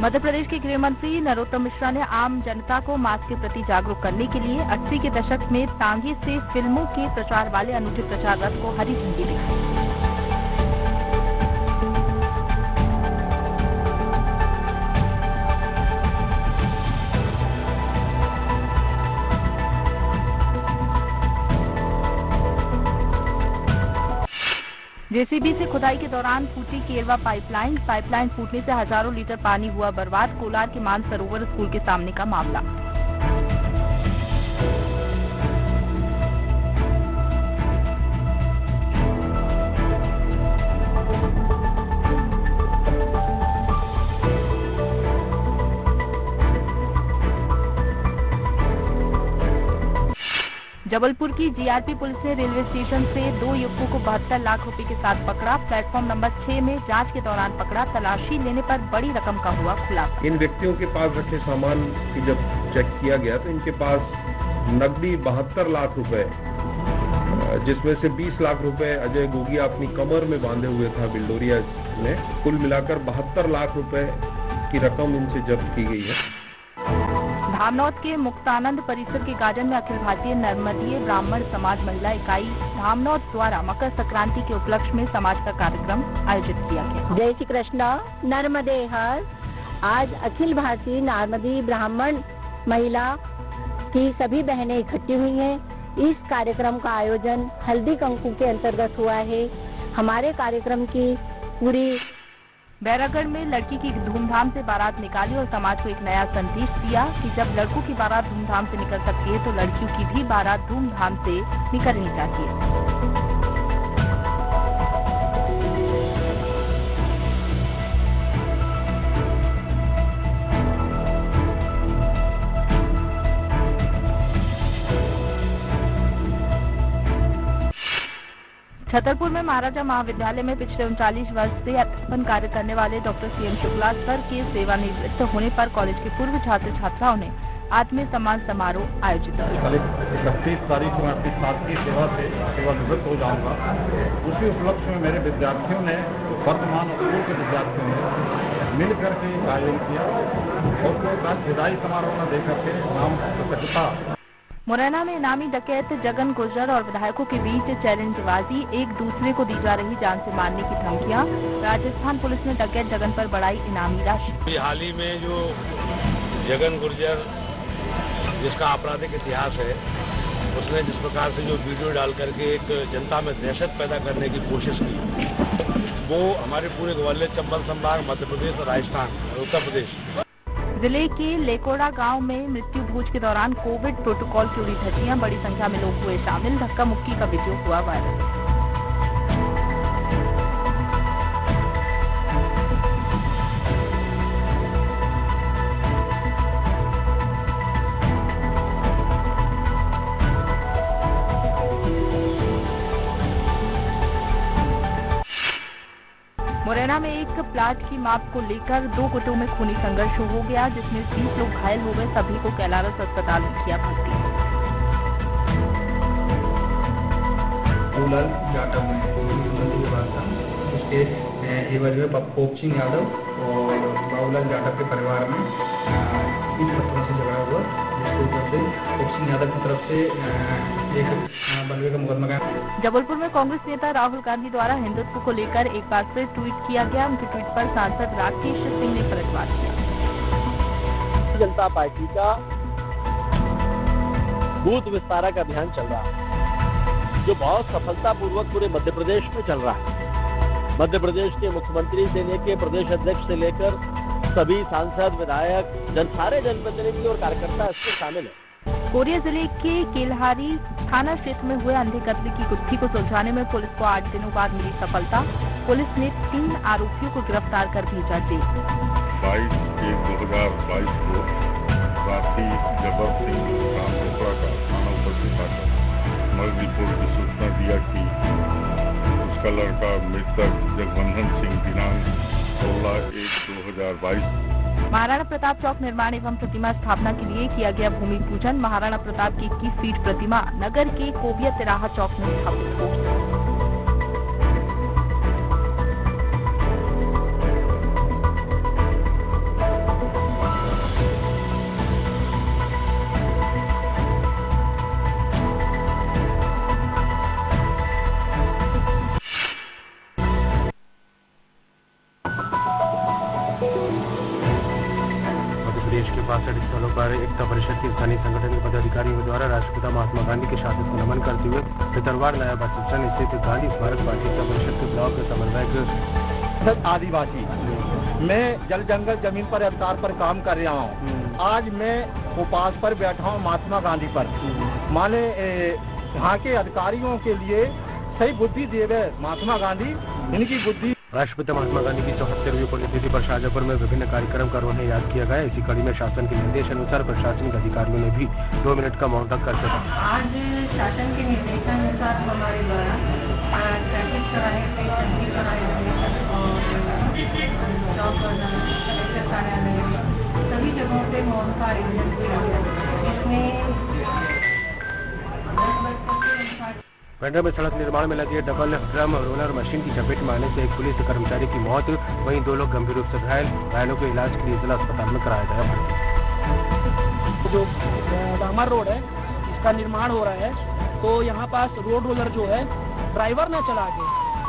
मध्य प्रदेश के गृह मंत्री नरोत्तम मिश्रा ने आम जनता को मास्क के प्रति जागरूक करने के लिए 80 के दशक में टांगे से फिल्मों के प्रचार वाले अनूठे प्रचार रथ को हरी झंडी दिखाई। जेसीबी से खुदाई के दौरान फूटी केरवा पाइपलाइन फूटने से हजारों लीटर पानी हुआ बर्बाद। कोलार के मानसरोवर स्कूल के सामने का मामला। जबलपुर की जीआरपी पुलिस ने रेलवे स्टेशन से 2 युवकों को 72 लाख रुपए के साथ पकड़ा। प्लेटफॉर्म नंबर 6 में जांच के दौरान पकड़ा। तलाशी लेने पर बड़ी रकम का हुआ खुलासा। इन व्यक्तियों के पास रखे सामान की जब चेक किया गया तो इनके पास नकदी 72 लाख रुपए, जिसमें से 20 लाख रुपए अजय गोगिया अपनी कमर में बांधे हुए था बिल्डोरिया में। कुल मिलाकर 72 लाख रुपए की रकम इनसे जब्त की गई है। धामनौद के मुक्तानंद परिसर के गार्डन में अखिल भारतीय नर्मदीय ब्राह्मण समाज महिला इकाई धामनौद द्वारा मकर संक्रांति के उपलक्ष्य में समाज का कार्यक्रम आयोजित किया गया। जय श्री कृष्ण, नर्मदे हर। आज अखिल भारतीय नर्मदीय ब्राह्मण महिला की सभी बहनें इकट्ठी हुई हैं। इस कार्यक्रम का आयोजन हल्दी कंकु के अंतर्गत हुआ है। हमारे कार्यक्रम की पूरी बैरागढ़ में लड़की की धूमधाम से बारात निकाली और समाज को एक नया संदेश दिया कि जब लड़कों की बारात धूमधाम से निकल सकती है तो लड़कियों की भी बारात धूमधाम से निकलनी चाहिए। छतरपुर में महाराजा महाविद्यालय में पिछले 39 वर्ष से अध्यापन कार्य करने वाले डॉक्टर सीएम शुक्ला सर के सेवानिवृत्त होने पर कॉलेज के पूर्व छात्र छात्राओं ने आत्मीय सम्मान समारोह आयोजित किया। 31 तारीख को मैं अपनी शासकीय सेवा से सेवानिवृत्त हो जाऊंगा। उसी उपलक्ष्य में मेरे विद्यार्थियों ने, वर्तमान और पूर्व के विद्यार्थियों ने मिलकर के आयोजन किया और विदाई समारोह में देकर के नाम प्रतिष्ठा। मुरैना में इनामी डकैत जगन गुर्जर और विधायकों के बीच चैलेंजबाजी, एक दूसरे को दी जा रही जान से मारने की धमकियां। राजस्थान पुलिस ने डकैत जगन पर बढ़ाई इनामी राशि। हाल ही में जो जगन गुर्जर, जिसका आपराधिक इतिहास है, उसने जिस प्रकार से जो वीडियो डाल करके एक जनता में दहशत पैदा करने की कोशिश की, वो हमारे पूरे ग्वालियर चंबल संभाग, मध्य प्रदेश और राजस्थान और उत्तर प्रदेश। जिले के लेकोड़ा गांव में मृत्यु भोज के दौरान कोविड प्रोटोकॉल की उड़ी धज्जियां, बड़ी संख्या में लोग हुए शामिल। धक्का मुक्की का वीडियो हुआ वायरल। मुरैना में एक प्लाट की माप को लेकर 2 गुटों में खूनी संघर्ष हो गया, जिसमें 20 लोग घायल हो गए। सभी को कैलारस अस्पताल में किया भर्ती। पोप सिंह यादव और बाबूलाल जाटव के परिवार में इन पत्रों से झगड़ा हुआ, जिसके ऊपर से पोप सिंह यादव की तरफ से एक बलवे का मुकदमा गया। जबलपुर में कांग्रेस नेता राहुल गांधी द्वारा हिंदुत्व को लेकर एक बार फिर ट्वीट किया गया। उनके ट्वीट पर सांसद राकेश सिंह ने पलटवार किया। जनता पार्टी का बूथ विस्तारक अभियान चल रहा है, जो बहुत सफलतापूर्वक पूरे मध्य प्रदेश में चल रहा है। मध्य प्रदेश के मुख्यमंत्री से लेकर प्रदेश अध्यक्ष से लेकर सभी सांसद, विधायक, सारे जनप्रतिनिधि और कार्यकर्ता इसमें शामिल है। कोरिया जिले के केल्हारी थाना क्षेत्र में हुए अंधे कत्ल की गुत्थी को सुलझाने में पुलिस को 8 दिनों बाद मिली सफलता। पुलिस ने 3 आरोपियों को गिरफ्तार कर भेजा जेल। 22/1/2022 को रात्रि जबर सिंह रामपुरा का थाना उपस्थित आकर मर्ग रिपोर्ट की सूचना दिया कि उसका लड़का मृतक जगबंधन सिंह दिनांक 16/1/2022 महाराणा प्रताप चौक निर्माण एवं प्रतिमा स्थापना के लिए किया गया भूमि पूजन। महाराणा प्रताप की 21 फीट प्रतिमा नगर के कोबिया तिराहा चौक में स्थापित होगी। मध्य प्रदेश के 62 स्थलों पर एकता परिषद के स्थानीय संगठन के पदाधिकारियों द्वारा राष्ट्रपिता महात्मा गांधी की शहादत को नमन करते हुए भितरवाड़ नया बस स्टैंड स्थित गांधी स्मारक पार्टी एकता परिषद के ब्लॉक समन्वयक आदिवासी मैं जल जंगल जमीन पर अधिकार पर काम कर रहा हूँ। आज मैं उपास पर बैठा हूँ महात्मा गांधी पर। माने यहाँ के अधिकारियों के लिए सही बुद्धि देवे महात्मा गांधी, इनकी बुद्धि। राष्ट्रपिता महात्मा गांधी की 74वीं पुण्यतिथि पर शाजापुर में विभिन्न कार्यक्रम कर उन्हें याद किया गया। इसी कड़ी में शासन के निर्देशानुसार प्रशासनिक अधिकारियों ने भी 2 मिनट का मौन रख कर सका। आज शासन के निर्देशानुसार हमारे द्वारा ट्रैफिक चौराहे पे चंदी चौराहे और कलेक्टर कार्यालय सभी जगहों पे मौन का आयोजन किया गया। इसमें पेंड्रा में सड़क निर्माण में लगी डबल ड्रम रोलर मशीन की चपेट में आने से एक पुलिस कर्मचारी की मौत, वहीं 2 लोग गंभीर रूप से घायलों को इलाज के लिए जिला अस्पताल में कराया गया। जो डामर रोड है इसका निर्माण हो रहा है, तो यहाँ पास रोड रोलर जो है ड्राइवर न चला के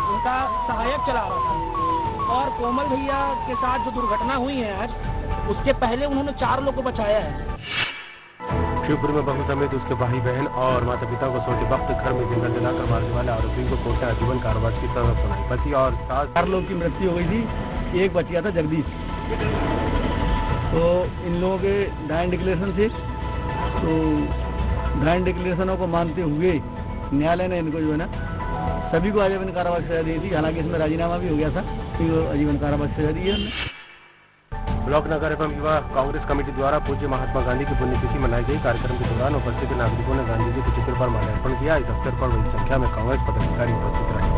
उनका सहायक चला रहा था और कोमल भैया के साथ जो दुर्घटना हुई है आज, उसके पहले उन्होंने 4 लोगों को बचाया है। शिवपुर में बहू समेत उसके भाई बहन और माता पिता को सोते वक्त घर में जिंदा जलाकर मारने वाले आरोपियों को कोर्ट ने आजीवन कारावास की सजा सुनाई। पति और 4 लोग की मृत्यु हो गई थी, एक बचिया था जगदीश। तो इन लोगों के डायन डिक्लेरेशन थे, तो डायन डिक्लेरेशनों को मानते हुए न्यायालय ने इनको जो है ना सभी को आजीवन कारावास सजा दी थी। हालांकि इसमें राजीनामा भी हो गया था, तो आजीवन कारावास सजा दी है। ब्लॉक नगर एवं युवा कांग्रेस कमेटी द्वारा पूज्य महात्मा गांधी की पुण्यतिथि मनाई गई। कार्यक्रम के दौरान उपस्थित नागरिकों ने गांधी जी के चित्र पर माल्यार्पण किया। इस अवसर पर बड़ी संख्या में कांग्रेस पदाधिकारी उपस्थित रहे।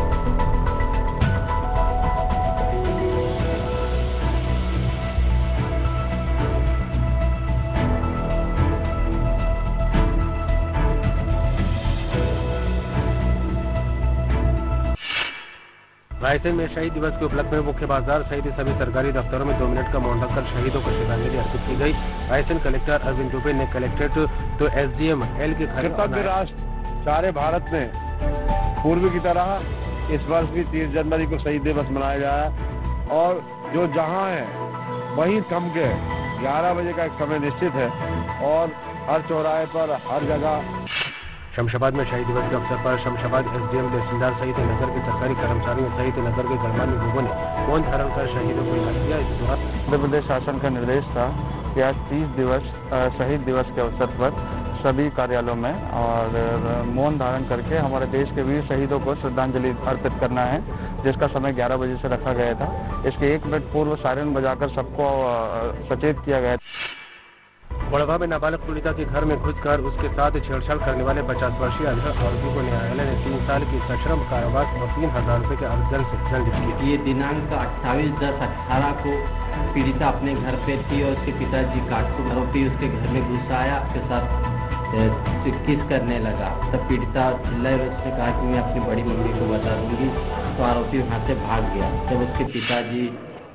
रायसेन में शहीद दिवस के उपलक्ष्य में मुख्य बाजार सहित सभी सरकारी दफ्तरों में 2 मिनट का मौन रखकर शहीदों को श्रद्धांजलि अर्पित की गई। रायसेन कलेक्टर अरविंद दुबे ने कलेक्ट्रेट तो एसडीएम एल के कृतज्ञ राष्ट्र सारे भारत में पूर्व की तरह इस वर्ष भी 30 जनवरी को शहीद दिवस मनाया गया और जो जहां है वहीं थम के 11 बजे का एक समय निश्चित है और हर चौराहे पर हर जगह। शमशाबाद में शहीद दिवस के अवसर पर शमशाबाद एसडीएम तहसीलदार सहित नगर के सरकारी कर्मचारियों सहित नगर के गणमान्य लोगों ने मौन धारण कर शहीदों को याद किया। इस दौरान मध्य प्रदेश शासन का निर्देश था कि आज 30 दिवस शहीद दिवस के अवसर पर सभी कार्यालयों में और मौन धारण करके हमारे देश के वीर शहीदों को श्रद्धांजलि अर्पित करना है, जिसका समय 11 बजे से रखा गया था। इसके 1 मिनट पूर्व सायरन बजाकर सबको सचेत किया गया। बड़वा में नाबालिग पीड़िता के घर में घुसकर उसके साथ छेड़छाड़ करने वाले 50 वर्षीय आरोपी को न्यायालय ने 3 साल की सश्रम कारावास और 3000 रुपए के अर्थदंड से दंडित किया। ये दिनांक 28/10/18 को पीड़िता अपने घर पे थी और उसके पिताजी काटकुट आरोपी उसके घर में घुस आया, उसके साथ किस करने लगा। तब पीड़िता चिल्लाई और उसने कहा कि मैं अपनी बड़ी मम्मी को बता दूंगी, तो आरोपी वहाँ से भाग गया। जब उसके पिताजी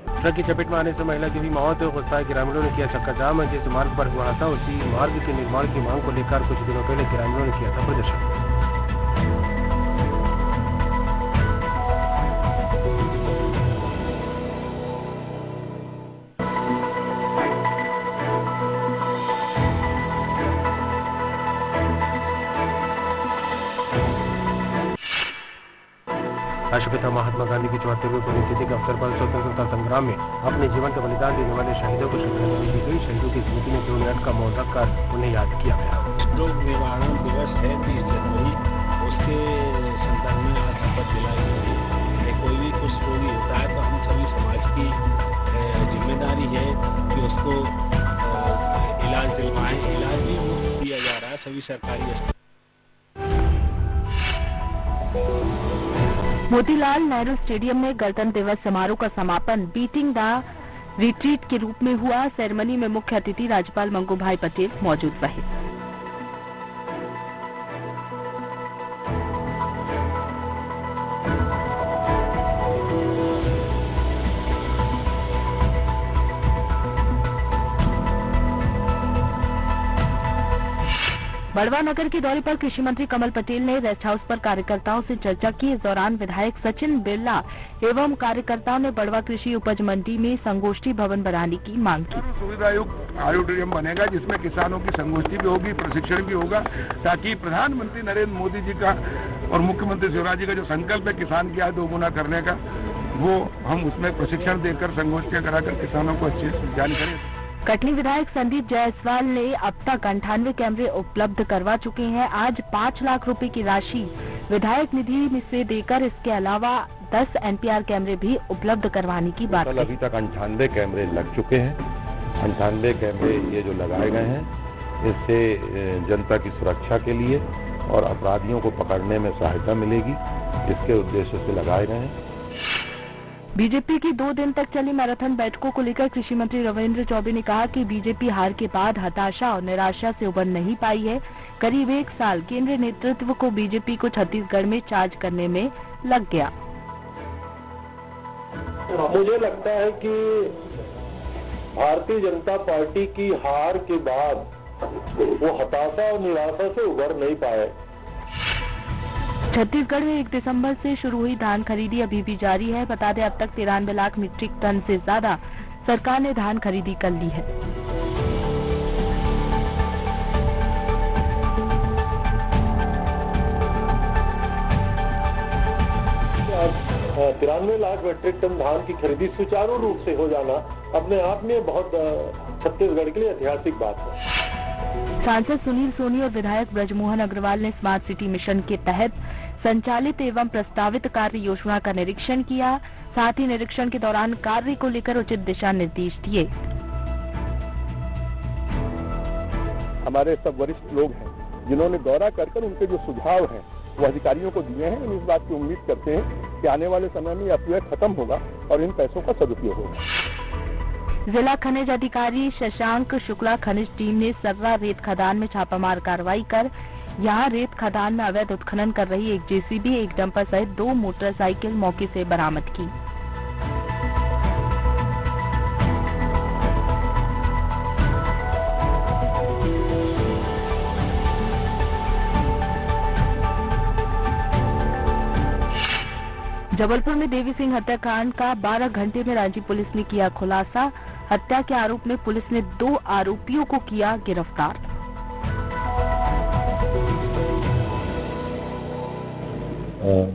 ट्रक की चपेट में आने से महिला की हुई मौत, गुस्साए ग्रामीणों ने किया चक्का जाम। जिस मार्ग पर हुआ था उसी मार्ग के निर्माण की मांग को लेकर कुछ दिनों पहले ग्रामीणों ने किया था प्रदर्शन। राष्ट्रपिता महात्मा गांधी की 74वीं पुण्यतिथि के अवसर पर स्वतंत्रता संग्राम में अपने जीवन का बलिदान देने वाले शहीदों को श्रद्धांजलि दी गई। शहीदों की स्मृति में 2 मिनट का मौन रखकर उन्हें याद किया गया। लोक निवारण दिवस है 30 जनवरी, उसके संदर्भ में आज शपथ दिलाई गई। कोई भी कुछ रोगी होता है तो हम सभी समाज की जिम्मेदारी है कि उसको इलाज दिलवाएं। इलाज भी मुफ्त दिया जा रहा है सभी सरकारी अस्पताल। मोतीलाल नेहरू स्टेडियम में गणतंत्र दिवस समारोह का समापन बीटिंग द रिट्रीट के रूप में हुआ। सेरेमनी में मुख्य अतिथि राज्यपाल मंगू भाई पटेल मौजूद रहे। बड़वा नगर के दौरे पर कृषि मंत्री कमल पटेल ने रेस्ट हाउस पर कार्यकर्ताओं से चर्चा की। इस दौरान विधायक सचिन बिरला एवं कार्यकर्ताओं ने बड़वा कृषि उपज मंडी में संगोष्ठी भवन बनाने की मांग की। सुविधायुक्त ऑडिटोरियम बनेगा जिसमें किसानों की संगोष्ठी भी होगी, प्रशिक्षण भी होगा, ताकि प्रधानमंत्री नरेंद्र मोदी जी का और मुख्यमंत्री शिवराज जी का जो संकल्प है किसान की आय दोगुना करने का, वो हम उसमें प्रशिक्षण देकर संगोष्ठियां कराकर किसानों को अच्छी जानकारी। कटनी विधायक संदीप जायसवाल ने अब तक 98 कैमरे उपलब्ध करवा चुके हैं। आज 5 लाख रुपए की राशि विधायक निधि से देकर इसके अलावा 10 NPR कैमरे भी उपलब्ध करवाने की बात कही। अभी तक 98 कैमरे लग चुके हैं। 98 कैमरे ये जो लगाए गए हैं, इससे जनता की सुरक्षा के लिए और अपराधियों को पकड़ने में सहायता मिलेगी, इसके उद्देश्य से लगाए गए हैं। बीजेपी की 2 दिन तक चली मैराथन बैठकों को लेकर कृषि मंत्री रविंद्र चौबे ने कहा कि बीजेपी हार के बाद हताशा और निराशा से उबर नहीं पाई है। करीब 1 साल केंद्रीय नेतृत्व को बीजेपी को छत्तीसगढ़ में चार्ज करने में लग गया। मुझे लगता है कि भारतीय जनता पार्टी की हार के बाद वो हताशा और निराशा से उबर नहीं पाए। छत्तीसगढ़ में 1 दिसंबर से शुरू हुई धान खरीदी अभी भी जारी है। बता दें अब तक 93 लाख मीट्रिक टन से ज्यादा सरकार ने धान खरीदी कर ली है। आज 93 लाख मीट्रिक टन धान की खरीदी सुचारू रूप से हो जाना अपने आप में बहुत छत्तीसगढ़ के लिए ऐतिहासिक बात है। सांसद सुनील सोनी और विधायक ब्रजमोहन अग्रवाल ने स्मार्ट सिटी मिशन के तहत संचालित एवं प्रस्तावित कार्य योजना का निरीक्षण किया। साथ ही निरीक्षण के दौरान कार्य को लेकर उचित दिशा निर्देश दिए। हमारे सब वरिष्ठ लोग हैं जिन्होंने दौरा कर उनके जो सुझाव हैं वो अधिकारियों को दिए हैं। हम इस बात की उम्मीद करते हैं कि आने वाले समय में अपव्यय खत्म होगा और इन पैसों का सदुपयोग होगा। जिला खनिज अधिकारी शशांक शुक्ला खनिज टीम ने सर्रा रेत खदान में छापामार कार्रवाई कर यहां रेत खदान में अवैध उत्खनन कर रही एक जेसीबी, एक डंपर सहित 2 मोटरसाइकिल मौके से बरामद की। जबलपुर में देवी सिंह हत्याकांड का 12 घंटे में रांची पुलिस ने किया खुलासा। हत्या के आरोप में पुलिस ने 2 आरोपियों को किया गिरफ्तार।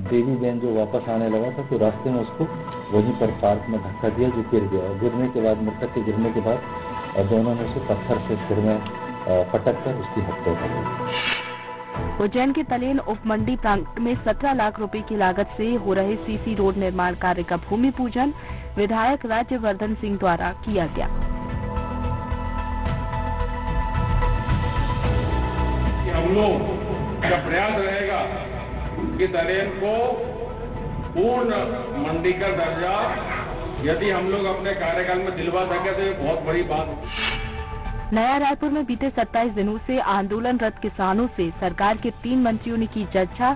देवी बहन जो वापस आने लगा था तो रास्ते में उसको वहीं पर पार्क में धक्का दिया जो गिर गया। गिरने के बाद मृतक के गिरने के बाद दोनों ने उसे पत्थर से सिर में पटक कर उसकी हत्या कर दी। उज्जैन के तलेन उपमंडी प्रांगण में 17 लाख रुपए की लागत से हो रहे सीसी रोड निर्माण कार्य का भूमि पूजन विधायक राज्यवर्धन सिंह द्वारा किया गया। हम लोग का प्रयास रहेगा कि तलेन को पूर्ण मंडी का दर्जा यदि हम लोग अपने कार्यकाल में दिलवा सके तो ये बहुत बड़ी बात है। नया रायपुर में बीते 27 दिनों से आंदोलनरत किसानों से सरकार के 3 मंत्रियों ने की चर्चा।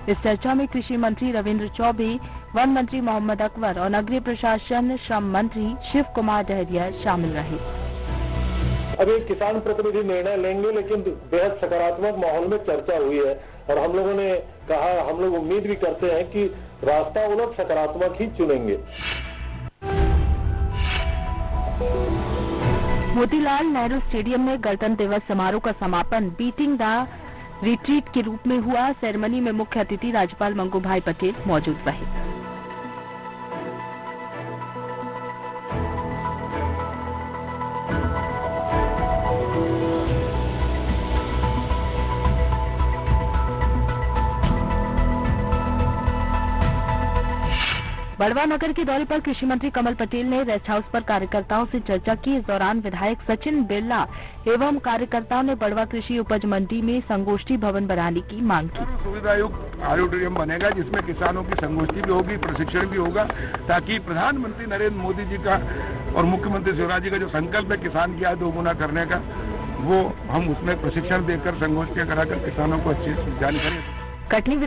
इस चर्चा में कृषि मंत्री रविंद्र चौबे, वन मंत्री मोहम्मद अकबर और नगरीय प्रशासन श्रम मंत्री शिव कुमार डहरिया शामिल रहे। अभी किसान प्रतिनिधि निर्णय लेंगे, लेकिन बेहद सकारात्मक माहौल में चर्चा हुई है और हम लोगों ने कहा, हम लोग उम्मीद भी करते हैं कि रास्ता वो लोग सकारात्मक ही चुनेंगे। मोतीलाल नेहरू स्टेडियम में गणतंत्र दिवस समारोह का समापन बीटिंग द रिट्रीट के रूप में हुआ। सेरेमनी में मुख्य अतिथि राज्यपाल मंगू भाई पटेल मौजूद रहे। बड़वा नगर के दौरे पर कृषि मंत्री कमल पटेल ने रेस्ट हाउस पर कार्यकर्ताओं से चर्चा की। इस दौरान विधायक सचिन बिरला एवं कार्यकर्ताओं ने बड़वा कृषि उपज मंडी में संगोष्ठी भवन बनाने की मांग की। सुविधायुक्त ऑडिटोरियम बनेगा जिसमें किसानों की संगोष्ठी भी होगी, प्रशिक्षण भी होगा, ताकि प्रधानमंत्री नरेंद्र मोदी जी का और मुख्यमंत्री शिवराज जी का जो संकल्प है किसान की आय दोगुना करने का, वो हम उसमें प्रशिक्षण देकर संगोष्ठियां कराकर किसानों को अच्छी जानकारी।